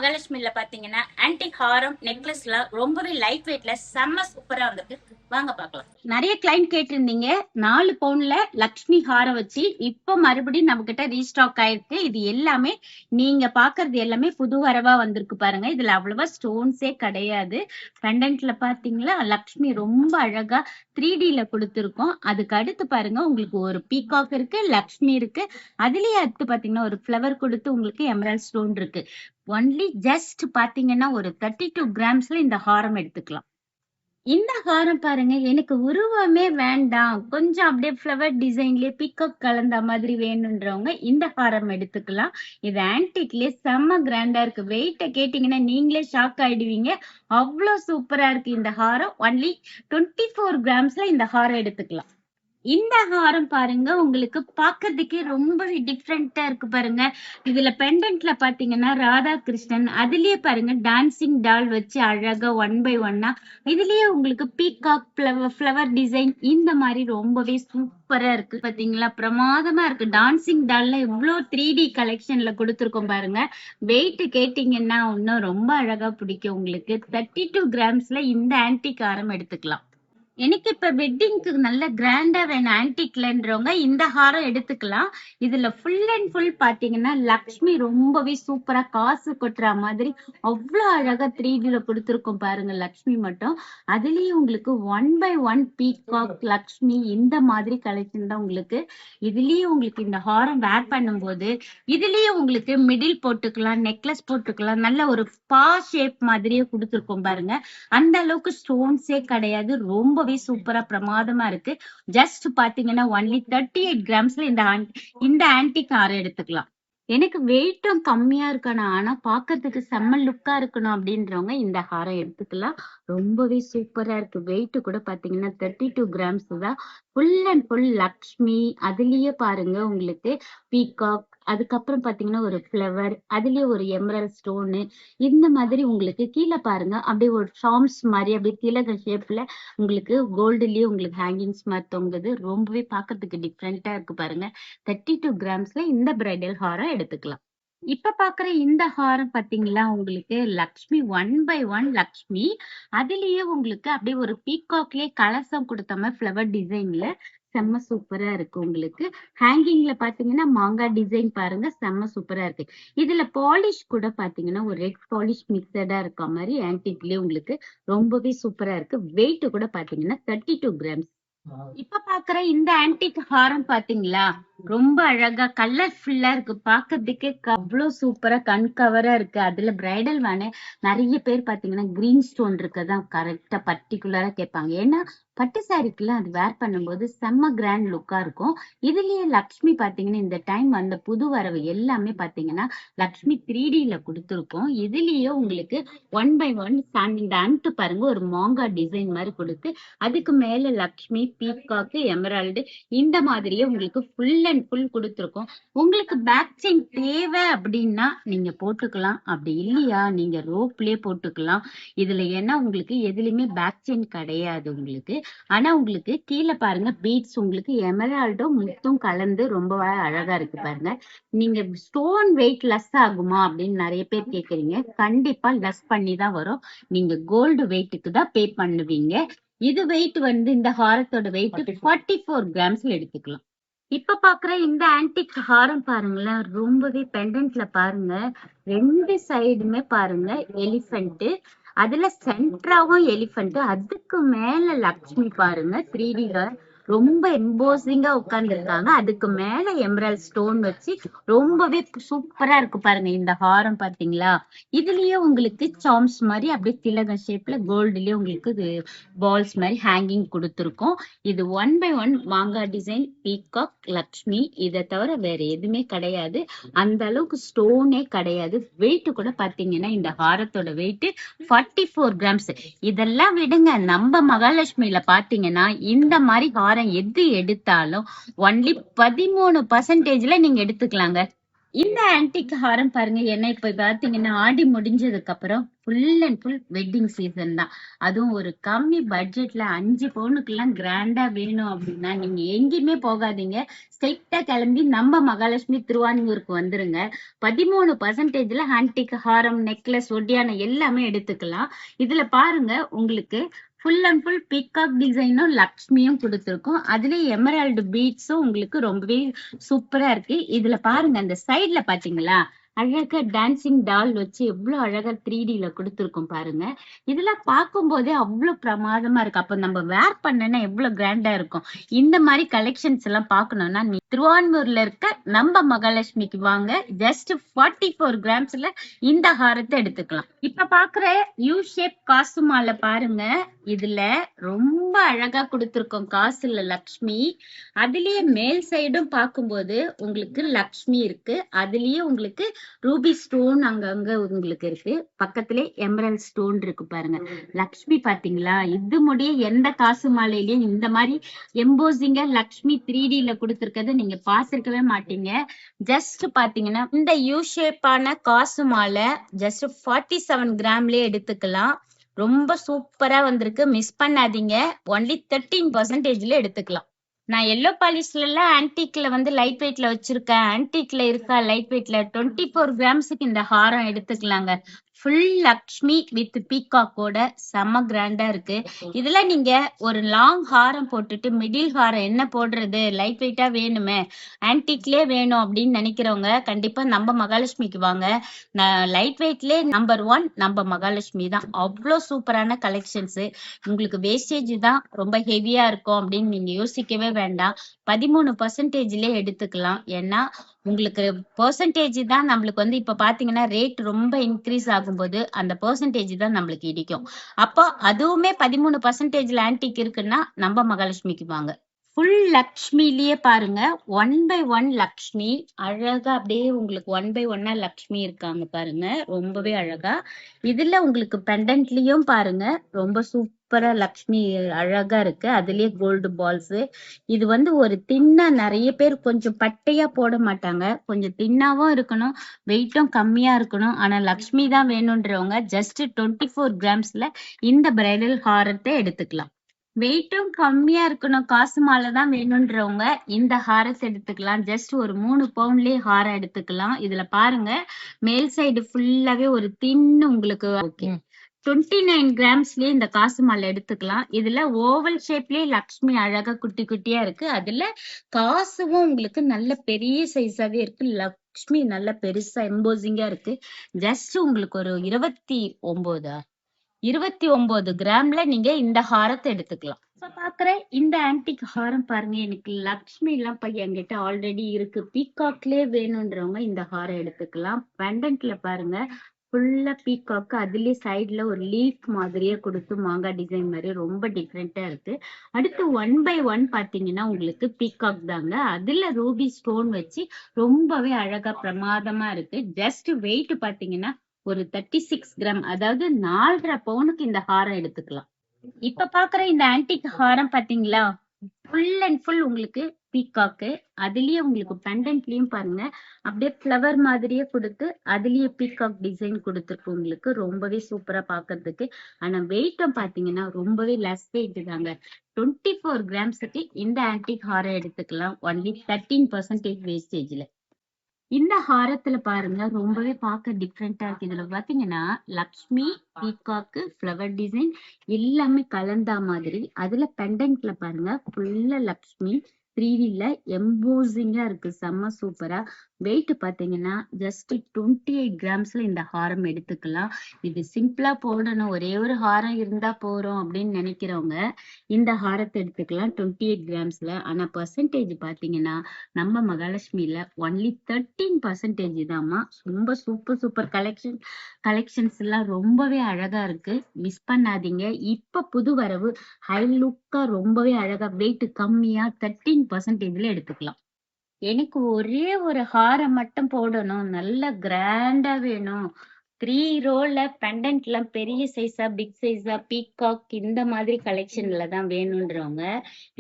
மகாலட்சுமில பாத்தீங்கன்னா ஆன்டிக் ஹாரம் நெக்லஸ்ல ரொம்பவே லைட் வெயிட்ல செம்ம சூப்பரா வந்திருக்கு. வாங்க பார்க்கலாம். நிறைய கிளைண்ட் கேட்டிருந்தீங்க 4 பவுன்ல லக்ஷ்மி ஹாரம் வச்சு. இப்ப மறுபடியும் நம்ம கிட்ட ரீஸ்டாக் ஆயிருக்கு. இது எல்லாமே நீங்க பாக்குறது எல்லாமே புது வரவா வந்திருக்கு பாருங்க. இதுல அவ்வளவா ஸ்டோன்ஸே கிடையாது. பெண்டன்ட்ல பாத்தீங்களா லக்ஷ்மி ரொம்ப அழகா 3Dல கொடுத்துருக்கோம். அதுக்கு அடுத்து பாருங்க உங்களுக்கு ஒரு பீகாக் இருக்கு, லக்ஷ்மி இருக்கு. அதுலயே அடுத்து பாத்தீங்கன்னா ஒரு ஃபிளவர் கொடுத்து உங்களுக்கு எமரல்ட் ஸ்டோன் இருக்கு. ஒன்லி ஜஸ்ட் பாத்தீங்கன்னா ஒரு 32 கிராம்ஸ்ல இந்த ஹாரம் எடுத்துக்கலாம். இந்த ஹாரம் பாருங்க, எனக்கு உருவமே வேண்டாம், கொஞ்சம் அப்படியே ஃப்ளவர் டிசைன்லயே பிக்கப் கலந்த மாதிரி வேணும்ன்றவங்க இந்த ஹாரம் எடுத்துக்கலாம். இது ஆன்டிக்லயே செம்ம கிராண்டா இருக்கு. வெயிட்ட கேட்டீங்கன்னா நீங்களே ஷாக் ஆயிடுவீங்க. அவ்வளவு சூப்பரா இருக்கு இந்த ஹாரம். ஒன்லி 24 கிராம்ஸ்ல இந்த ஹாரம் எடுத்துக்கலாம். இந்த ஹாரம் பாருங்க, உங்களுக்கு பாக்குறதுக்கே ரொம்ப டிஃப்ரெண்டா இருக்கு பாருங்க. இதுல பெண்டன்ட்ல பாத்தீங்கன்னா ராதா கிருஷ்ணன், அதுலயே பாருங்க டான்சிங் டால் வச்சு அழகா 1 by 1 இதுலயே உங்களுக்கு பீகாக் ஃபிளவர் டிசைன் இந்த மாதிரி ரொம்பவே சூப்பரா இருக்கு பாத்தீங்களா. பிரமாதமா இருக்கு. டான்சிங் டால்ல இவ்வளவு 3D கலெக்ஷன்ல கொடுத்துருக்கோம் பாருங்க. வெயிட் கேட்டீங்கன்னா இன்னும் ரொம்ப அழகா பிடிக்கும் உங்களுக்கு. 32 கிராம்ஸ்ல இந்த ஆன்டிக் ஹாரம் எடுத்துக்கலாம். எனக்கு இப்ப வெட்டிங்க்கு நல்ல கிராண்டா வேணும் ஆன்டிக்லன்றவங்க இந்த ஹாரம் எடுத்துக்கலாம். இதுல ஃபுல் அண்ட் ஃபுல் பாத்தீங்கன்னா லக்ஷ்மி ரொம்பவே சூப்பரா காசு கொட்டுற மாதிரி அவ்வளவு அழகா 3Dல கொடுத்துருக்கோம் பாருங்க. லக்ஷ்மி மட்டும் அதுலயும் உங்களுக்கு 1 by 1 பீகாக் லக்ஷ்மி இந்த மாதிரி கலெக்ஷன் தான் உங்களுக்கு. இதுலயே உங்களுக்கு இந்த ஹாரம் வேர் பண்ணும்போது இதுலயே உங்களுக்கு மிடில் போட்டுக்கலாம், நெக்லஸ் போட்டுக்கலாம். நல்ல ஒரு பா ஷேப் மாதிரியே கொடுத்துருக்கோம் பாருங்க. அந்த அளவுக்கு ஸ்டோன்ஸே கிடையாது. ரொம்பவே சூப்பரா பிரமாதமா இருக்கு. ஜஸ்ட் பாத்தீங்கன்னா ஒன்லி 38 கிராம்ஸ்ல இந்த ஆன்டிக் ஹாரம் எடுத்துக்கலாம். எனக்கு வெயிட்டும் கம்மியா இருக்கணும், ஆனா பாக்குறதுக்கு செம்ம லுக்கா இருக்கணும் அப்படின்றவங்க இந்த ஹாரம் எடுத்துக்கலாம். ரொம்பவே சூப்பரா இருக்கு. வெயிட் கூட பாத்தீங்கன்னா 32 கிராம்ஸ் தான். ஃபுல் அண்ட் ஃபுல் லக்ஷ்மி, அதுலயே பாருங்க உங்களுக்கு பீகாக், அதுக்கப்புறம் பாத்தீங்கன்னா ஒரு ஃபிளவர், அதுலயே ஒரு எமரல்ட் ஸ்டோனு இந்த மாதிரி உங்களுக்கு கீழே பாருங்க அப்படியே ஒரு ஷாம்ஸ் மாதிரி அப்படியே திலக ஷேப்ல உங்களுக்கு கோல்டுலயே உங்களுக்கு ஹேங்கிங்ஸ் மாதிரி தொங்குது. ரொம்பவே பாக்குறதுக்கு டிஃப்ரெண்டா இருக்கு பாருங்க. 32 கிராம்ஸ்ல இந்த பிரைடல் ஹாரம் எடுத்துக்கலாம். இப்ப பாக்குற இந்த ஹாரம் பாத்தீங்களா உங்களுக்கு லக்ஷ்மி 1 by 1 லக்ஷ்மி, அதுலயே உங்களுக்கு அப்படியே ஒரு பீகாக்லயே கலசம் கொடுத்த மாதிரி ஃபிளவர் டிசைன்ல செம்ம சூப்பரா இருக்கு உங்களுக்கு. ஹேங்கிங்ல பாத்தீங்கன்னா மாங்காய் டிசைன் பாருங்க, செம்ம சூப்பரா இருக்கு. இதுல பாலிஷ் கூட பாத்தீங்கன்னா ஒரு ரெட் பாலிஷ் மிக்சடா இருக்க மாதிரி ஆன்டிக்லயே உங்களுக்கு ரொம்பவே சூப்பரா இருக்கு. வெயிட் கூட பாத்தீங்கன்னா 32 கிராம்ஸ். இப்ப பாக்குற இந்த ஆன்டிக் ஹாரம் பாத்தீங்களா ரொம்ப அழகா கலர்ஃபுல்லா இருக்கு. பாக்குறதுக்கே அவ்வளவு சூப்பரா கண் கவரா இருக்கு. அதுல பிரைடல் வேணு நிறைய பேர் பாத்தீங்கன்னா கிரீன் ஸ்டோன் இருக்கதான் கரெக்டா பர்டிகுலரா கேட்பாங்க. ஏன்னா பட்டு சாரிக்குலாம் அது வேர் பண்ணும்போது செம்ம கிராண்ட் லுக்கா இருக்கும். இதுலயே லக்ஷ்மி பாத்தீங்கன்னா இந்த டைம் வந்த புது வரவு எல்லாமே பாத்தீங்கன்னா லக்ஷ்மி 3Dல கொடுத்துருக்கோம். இதுலயே உங்களுக்கு 1 by 1 இந்த அண்ட் பாருங்க ஒரு மாங்கா டிசைன் மாதிரி கொடுத்து அதுக்கு மேல லக்ஷ்மி பீகாக்கு எமரால்டு இந்த மாதிரியே உங்களுக்கு ஃபுல் அண்ட் ஃபுல் கொடுத்துருக்கோம். உங்களுக்கு பேக் செயின் தேவை அப்படின்னா நீங்க போட்டுக்கலாம், அப்படி இல்லையா நீங்க ரோப்லயே போட்டுக்கலாம். இதுல ஏன்னா உங்களுக்கு எதுலயுமே பேக் செயின் கிடையாது உங்களுக்கு. ஆனா உங்களுக்கு கீழே பாருங்க பீட்ஸ் உங்களுக்கு எமரால்டும் முத்தும் கலந்து ரொம்ப அழகா இருக்கு பாருங்க. நீங்க ஸ்டோன் வெயிட் லெஸ் ஆகுமா அப்படின்னு நிறைய பேர் கேக்குறீங்க. கண்டிப்பா லெஸ் பண்ணி தான் வரும். நீங்க கோல்டு வெயிட்டுக்கு தான் பே பண்ணுவீங்க. இது வெயிட் இந்த ஹாரத்தோட வெயிட் 44 கிராம்ஸ்ல எடுத்துக்கலாம். இப்ப பாக்குற இந்த ஆன்டிக் ஹாரம் பாருங்களேன், ரொம்பவே பெண்டன்ட்ல பாருங்க 2 சைடுமே பாருங்க எலிஃபென்ட், அதுல சென்டராவும் எலிஃபென்ட், அதுக்கு மேல லக்ஷ்மி பாருங்க 3Dல ரொம்ப எம்போசிங்கா உட்கார்ந்து இருக்காங்க. அதுக்கு மேல எமரல்ட் ஸ்டோன் வச்சு ரொம்பவே சூப்பரா இருக்கு பாருங்க இந்த ஹாரம். பாத்தீங்களா இதுலயே உங்களுக்கு சாம்ஸ் மாதிரி அப்படியே திலக ஷேப்ல கோல்டுலயே உங்களுக்கு பால்ஸ் மாதிரி ஹேங்கிங் கொடுத்துருக்கோம். இது 1 by 1 மாங்கா டிசைன் பீகாக் லக்ஷ்மி, இதை தவிர வேற எதுவுமே கிடையாது. அந்த அளவுக்கு ஸ்டோனே கிடையாது. வெயிட் கூட பாத்தீங்கன்னா இந்த ஹாரத்தோட வெயிட் 44 கிராம்ஸ். இதெல்லாம் விடுங்க, நம்ம மகாலட்சுமியில பாத்தீங்கன்னா இந்த மாதிரி ஹாரம் எது எடுத்தாலும் ஒன்லி 13% நீங்க எடுத்துக்கலாங்க. இந்த ஆன்டிக் ஹாரம் பாருங்க, என்ன இப்ப பாத்தீங்கன்னா ஆடி முடிஞ்சதுக்கு அப்புறம் full and full wedding season தான். அதுவும் ஒரு கம்மி பட்ஜெட்ல 5 பவுனுக்கு எல்லாம் கிராண்டா வேணும் அப்படின்னா நீங்க எங்கேயுமே போகாதீங்க. ஸ்ட்ரெயிட்டா கிளம்பி நம்ம மகாலட்சுமி திருவான்மூருக்கு வந்துருங்க. 13% ஆன்டிக் ஹாரம், நெக்லஸ், ஒட்டியானம் எல்லாமே எடுத்துக்கலாம். இதுல பாருங்க, உங்களுக்கு ஃபுல் அண்ட் ஃபுல் பீகாக் டிசைனும் லக்ஷ்மியும் கொடுத்துருக்கோம். அதுலயே எமரால்டு பீட்ஸும் உங்களுக்கு ரொம்பவே சூப்பரா இருக்கு. இதுல பாருங்க, அந்த சைடுல பாத்தீங்களா அழகா டான்சிங் டால் வச்சு எவ்வளவு அழகா 3Dல கொடுத்துருக்கோம் பாருங்க. இதெல்லாம் பார்க்கும் போதே அவ்வளவு பிரமாதமா இருக்கு. அப்ப நம்ம வேர் பண்ணனா எவ்வளவு கிராண்டா இருக்கும். இந்த மாதிரி கலெக்ஷன்ஸ் எல்லாம் பார்க்கணும்னா நீ திருவான்மூர்ல இருக்க நம்ம மகாலட்சுமிக்கு வாங்க. ஜஸ்ட் 44 கிராம்ஸ்ல இந்த ஹாரத்தை எடுத்துக்கலாம். இப்ப பாக்குற யூ ஷேப் காசு மாலை பாருங்க. இதுல ரொம்ப அழகா கொடுத்துருக்கோம் காசுல லக்ஷ்மி. அதுலயே மேல் சைடும் பார்க்கும்போது உங்களுக்கு லக்ஷ்மி இருக்கு. அதுலயே உங்களுக்கு ரூபி ஸ்டோன் அங்கங்க உங்களுக்கு இருக்கு. பக்கத்திலே எமரல்ட் ஸ்டோன் இருக்கு பாருங்க. லக்ஷ்மி பாத்தீங்களா, இது முடிய எந்த காசு மாலையிலயும் இந்த மாதிரி எம்போசிங்க லக்ஷ்மி 3Dல கொடுத்துருக்கத நீங்க பாத்திருக்கவே மாட்டீங்க. ஜஸ்ட் பாத்தீங்கன்னா இந்த யூ ஷேப்பான காசு மாலை ஜஸ்ட் 47 கிராம்லயே எடுத்துக்கலாம். ரொம்ப சூப்பரா வந்திருக்கு, மிஸ் பண்ணாதீங்க. ஒன்லி 13%ல எடுத்துக்கலாம். நான் எல்லோ பாலிஷ்ல எல்லாம் ஆன்டிக்ல லைட் வெயிட்ல வச்சிருக்கேன். ஆன்டிக்ல இருக்கா லைட் வெயிட்ல 24 கிராம்ஸுக்கு இந்த ஹாரம் எடுத்துக்கலாங்க. ஃபுல் லக்ஷ்மி வித் பீகாக்கோட செம்ம கிராண்டா இருக்கு. இதுல நீங்க ஒரு லாங் ஹாரம் போட்டுட்டு மிடில் ஹாரம் என்ன போடுறது, லைட் வெயிட்டா வேணுமே, ஆன்டிக்லயே வேணும் அப்படின்னு நினைக்கிறவங்க கண்டிப்பா நம்ம மகாலட்சுமிக்கு வாங்க. லைட் வெயிட்லயே நம்பர் 1 நம்ம மகாலட்சுமி தான். அவ்வளோ சூப்பரான கலெக்ஷன்ஸ். உங்களுக்கு வேஸ்டேஜ் தான் ரொம்ப ஹெவியா இருக்கும் அப்படின்னு நீங்க யோசிக்கவே வேண்டாம். 13%லே எடுத்துக்கலாம். ஏன்னா உங்களுக்கு பெர்சன்டேஜ் தான் நம்மளுக்கு இப்ப பாத்தீங்கன்னா ரேட் ரொம்ப இன்க்ரீஸ் ஆகும்போது அந்த பெர்சன்டேஜ் தான் நம்மளுக்கு இடிக்கும். அப்போ அதுவுமே 13%ல ஆன்டிக் இருக்குன்னா நம்ம மகாலட்சுமிக்கு வாங்க. ஃபுல் லக்ஷ்மிலேயே பாருங்க, 1 by 1 லக்ஷ்மி அழகா அப்படியே உங்களுக்கு 1 by 1 லக்ஷ்மி இருக்காங்க பாருங்க, ரொம்பவே அழகா. இதுல உங்களுக்கு பெண்டன்ட்லயும் பாருங்க ரொம்ப சூப்பரா லக்ஷ்மி அழகா இருக்கு. அதுலயே கோல்டு பால்ஸ். இது ஒரு தின்னா, நிறைய பேர் கொஞ்சம் பட்டையா போட மாட்டாங்க, கொஞ்சம் தின்னாவும் இருக்கணும், வெயிட்டும் கம்மியா இருக்கணும், ஆனா லக்ஷ்மி தான் வேணும்ன்றவங்க ஜஸ்ட் 24 கிராம்ஸ்ல இந்த பிரைடல் ஹாரத்தை எடுத்துக்கலாம். வெயிட்டும் கம்மியா இருக்கணும், காசு மாலை தான் வேணும்ன்றவங்க இந்த ஹாரத்தை எடுத்துக்கலாம். ஜஸ்ட் ஒரு 3 பவுண்ட்லயே ஹாரம் எடுத்துக்கலாம். இதுல பாருங்க, மேல் சைடு ஃபுல்லாவே ஒரு தின்னு உங்களுக்கு ஓகே 29 கிராம்ஸ்லயே இந்த காசு மாலை எடுத்துக்கலாம். இதுல ஓவல் ஷேப்லயே லக்ஷ்மி அழகா குட்டி குட்டியா இருக்கு. அதுல காசும் உங்களுக்கு நல்ல பெரிய சைஸாவே இருக்கு. லக்ஷ்மி நல்ல பெருசா எம்போசிங்கா இருக்கு. ஜஸ்ட் உங்களுக்கு ஒரு 29 கிராம்ல நீங்க இந்த ஹாரத்தை எடுத்துக்கலாம். இப்ப பாக்குற இந்த ஆன்டிக் ஹாரம் பாருங்க, எனக்கு லக்ஷ்மி எல்லாம் என்கிட்ட ஆல்ரெடி இருக்கு. பீகாக்லயே வேணும்ன்றவங்க இந்த ஹாரம் எடுத்துக்கலாம். பெண்டன்ட்ல பாருங்க, ஃபுல்லா பீகாக், அதுலயே சைட்ல ஒரு லீஃப் மாதிரியே கொடுத்து மாங்காய் டிசைன் மாதிரி ரொம்ப டிஃப்ரெண்டா இருக்கு. அடுத்து 1 by 1 பாத்தீங்கன்னா உங்களுக்கு பீகாக் தாங்க. அதுல ரூபி ஸ்டோன் வச்சு ரொம்பவே அழகா பிரமாதமா இருக்கு. ஜஸ்ட் வெயிட் பாத்தீங்கன்னா ஒரு 36 கிராம், அதாவது 4.5 பவுனுக்கு இந்த ஹாரம் எடுத்துக்கலாம். இப்ப பாக்குற இந்த ஆன்டிக் ஹாரம் பாத்தீங்களா, ஃபுல் அண்ட் ஃபுல் உங்களுக்கு பீகாக்கு. அதுலயே உங்களுக்கு பெண்டன்ட்லயும் பாருங்க அப்படியே ஃபிளவர் மாதிரியே கொடுத்து அதுலயே பீகாக் டிசைன் கொடுத்துருக்கு. உங்களுக்கு ரொம்பவே சூப்பரா பாக்குறதுக்கு. ஆனா வெயிட்டும் பாத்தீங்கன்னா ரொம்பவே லெஸ் வெயிட் தாங்க. 24 கிராம்ஸுக்கு இந்த ஆன்டிக் ஹாரம் எடுத்துக்கலாம். ஒன்லி 13% வேஸ்டேஜ்ல. இந்த ஹாரத்துல பாருங்க, ரொம்பவே பார்க்க டிஃப்ரெண்டா இருக்கு. இதுல பாத்தீங்கன்னா லக்ஷ்மி, பீகாக்கு, ஃபிளவர் டிசைன் எல்லாமே கலந்தா மாதிரி. அதுல பெண்டன்ட்ல பாருங்க ஃபுல்லா லக்ஷ்மி 3Dல எம்போசிங்கா இருக்கு, செம்ம சூப்பரா. வெயிட் பாத்தீங்கன்னா ஜஸ்ட் 28 கிராம்ஸ்ல இந்த ஹாரம் எடுத்துக்கலாம். இது சிம்பிளா போடணும், ஒரே ஒரு ஹாரம் இருந்தா போறோம் அப்படின்னு நினைக்கிறவங்க இந்த ஹாரத்தை எடுத்துக்கலாம் 28 கிராம்ஸ்ல. ஆனா பெர்சன்டேஜ் பாத்தீங்கன்னா நம்ம மகாலட்சுமியில ஒன்லி 13% தாம்மா. ரொம்ப சூப்பர் கலெக்ஷன்ஸ் எல்லாம் ரொம்பவே அழகா இருக்கு, மிஸ் பண்ணாதீங்க. இப்ப புது வரவு ஹை லுக்கா ரொம்பவே அழகா, வெயிட் கம்மியா 13%ல எடுத்துக்கலாம். எனக்கு ஒரே ஒரு ஹாரம் மட்டும் போடணும், நல்ல கிராண்டா வேணும், 3 ரோல பெண்டன்ட்லாம் பெரிய சைஸா, பிக் சைஸா, பீகாக் இந்த மாதிரி கலெக்ஷன்ல தான் வேணும்ன்றவங்க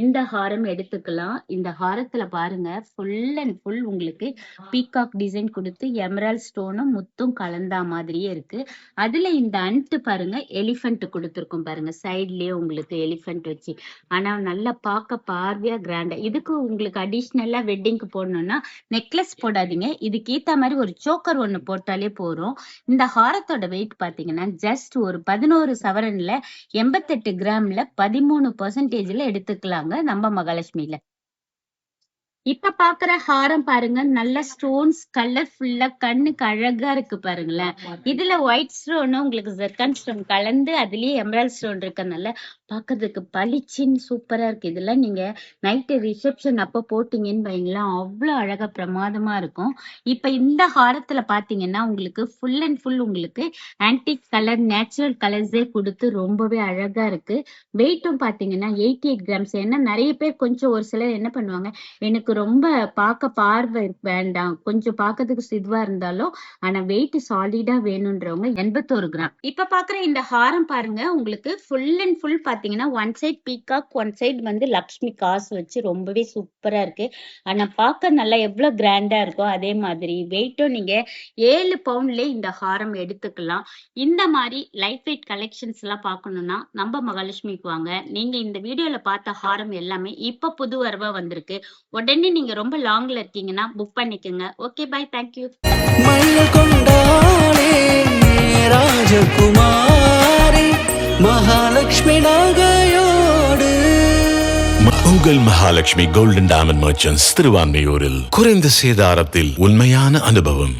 இந்த ஹாரம் எடுத்துக்கலாம். இந்த ஹாரத்துல பாருங்க ஃபுல் அண்ட் ஃபுல் உங்களுக்கு பீகாக் டிசைன் கொடுத்து எமரால்ட் ஸ்டோனும் முத்தும் கலந்தா மாதிரியே இருக்கு. அதுல இந்த அண்ட் பாருங்க எலிஃபென்ட் கொடுத்துருக்கும் பாருங்க, சைட்லயே உங்களுக்கு எலிஃபென்ட் வச்சு. ஆனா நல்லா பார்க்க பார்வையா கிராண்டா. இதுக்கு உங்களுக்கு அடிஷ்னலா வெட்டிங்க்கு போடணும்னா நெக்லஸ் போடாதீங்க, இதுக்கு ஏத்த மாதிரி ஒரு சோக்கர் ஒண்ணு போட்டாலே போறோம். இந்த ஹாரத்தோட வெயிட் பாத்தீங்கன்னா ஜஸ்ட் ஒரு 11 சவரன்ல 88 கிராம்ல 13% எடுத்துக்கலாங்க நம்ம மகாலட்சுமியில. இப்ப பாக்குற ஹாரம் பாருங்க, நல்ல ஸ்டோன்ஸ் கலர்ஃபுல்லா கண்ணுக்கு அழகா இருக்கு பாருங்களேன். இதுல ஒயிட் ஸ்டோனும் உங்களுக்கு ஜெர்கான் ஸ்டோன் கலந்து அதுலயே எமரால்ட் ஸ்டோன் இருக்கனால பாக்குறதுக்கு பளிச்சின்னு சூப்பரா இருக்கு. இதெல்லாம் நீங்க நைட்டு ரிசப்ஷன் அப்ப போட்டீங்கன்னு வைங்களேன், அவ்வளவு அழகா பிரமாதமா இருக்கும். இப்ப இந்த ஹாரத்துல பாத்தீங்கன்னா உங்களுக்கு ஃபுல் அண்ட் ஃபுல் உங்களுக்கு ஆன்டிக் கலர் நேச்சுரல் கலர்ஸே கொடுத்து ரொம்பவே அழகா இருக்கு. வெயிட்டும் பாத்தீங்கன்னா 88 கிராம்ஸ். ஏன்னா நிறைய பேர் கொஞ்சம் ஒரு சிலர் என்ன பண்ணுவாங்க, எனக்கு ரொம்ப பார்க்க பார்வை வேண்டாம், கொஞ்சம் பார்க்கறதுக்கு சிதுவா இருந்தாலும் ஆனா வெயிட் சாலிடா வேணும்ன்றவங்க 81 கிராம். இப்ப பாக்குற இந்த ஹாரம் பாருங்க, உங்களுக்கு ஃபுல் அண்ட் ஃபுல் பாத்தீங்கன்னா one side peacock, one side வந்து லக்ஷ்மி காசு வச்சு ரொம்பவே சூப்பரா இருக்கு. ஆனா பார்க்க நல்லா எவ்வளவு கிராண்டா இருக்கோ அதே மாதிரி வெயிட்டும் நீங்க 7 பவுண்ட்ல இந்த ஹாரம் எடுத்துக்கலாம். இந்த மாதிரி லைட் வெயிட் கலெக்ஷன்ஸ் எல்லாம் பார்க்கணும்னா நம்ம மகாலட்சுமிக்கு வாங்க. நீங்க இந்த வீடியோல பார்த்த ஹாரம் எல்லாமே இப்ப புது வரவா வந்திருக்கு. உடனே நீங்க ரொம்ப லாங்ல இருக்கீங்கன்னா புக் பண்ணிக்கோங்க. Okay bye, thank you. மயில் கொண்டாளே ராஜகுமாரி மகாலட்சுமி நகையோடு. உங்கள் மகாலட்சுமி கோல்டன் டைமண்ட் மர்ச்சன்ட்ஸ் திருவான்மையூரில் குறைந்த சேதாரத்தில் உண்மையான அனுபவம்.